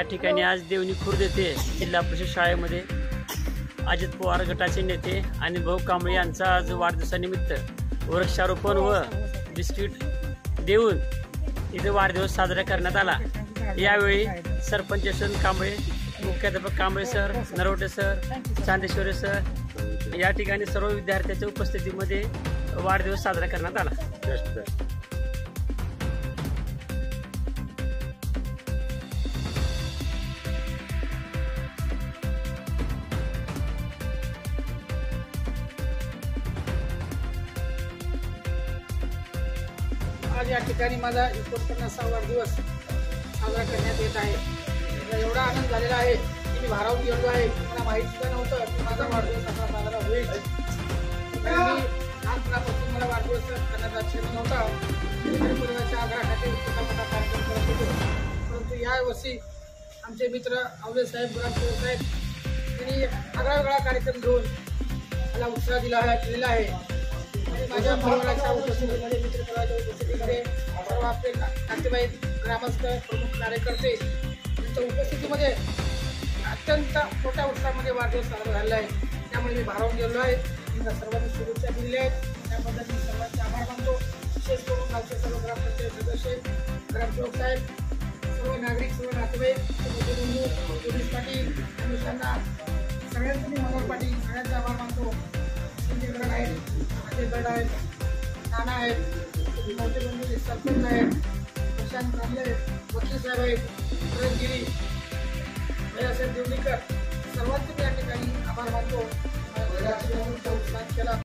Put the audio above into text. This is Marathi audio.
या ठिकाणी आज देवणी खुर्द येथे जिल्हा परिषद शाळेमध्ये अजित पवार गटाचे नेते आणि भाऊ कांबळे यांचा आज वाढदिवसानिमित्त वृक्षारोपण व बिस्किट देऊन इथे वाढदिवस साजरा करण्यात आला। यावेळी सरपंच यशवंत कांबळे, मुख्याध्यापक कांबळे सर, नरवटे सर, चांदेश्वरी सर या ठिकाणी सर्व विद्यार्थ्यांच्या उपस्थितीमध्ये वाढदिवस साजरा करण्यात आला। आज या ठिकाणी माझा 49वा वाढदिवस साजरा करण्यात येत आहे। मला एवढा आनंद झालेला आहे की मी भारावून गेलो आहे। मला माहिती सुद्धा नव्हतं की माझा वाढदिवस असा साजरा होईल। लहानपणापासून मला वाढदिवस करण्याचा क्षण नव्हता। परिवाराच्या आग्रहाखाली छोटा मोठा कार्यक्रम करत होतो, परंतु या वर्षी आमचे मित्र आवले साहेब, गुलाबसिंह साहेब यांनी आगळा कार्यक्रम घेऊन मला उत्साह दिलेला आहे। माझ्या परिवाराच्या उपस्थितीमध्ये, मित्रपरिवाराच्या उपस्थितीमध्ये सर्व आपले नातेवाईक, ग्रामस्थ, प्रमुख कार्यकर्ते यांच्या उपस्थितीमध्ये अत्यंत मोठ्या उत्साहामध्ये वाढदिवस साजरा झालेला आहे। त्यामुळे मी भारावून गेलो आहे। त्यांना सर्वांनी शुभेच्छा दिलेल्या आहेत, त्याबद्दल मी सर्वांचे आभार मानतो। विशेष करून गावचे सर्व ग्रामपंचायत सदस्य, ग्रामसेवक साहेब, सर्व नागरिक, सर्व नातेवाईक, पोलीस पाटील, पोलिसांना सगळ्यांचे मी मनोहर पाटील सगळ्यांचा आभार मानतो। संजय गड आहेत, अजय गड आहेत, नाना आहेत, मोठे बंधू सरपंच आहेत, प्रशांत कांबळे, वकील साहेब आहेत, गिरी, भैयासाहेब देवलीकर, सर्वांचे मी या ठिकाणी आभार मानतो। उत्साह केला।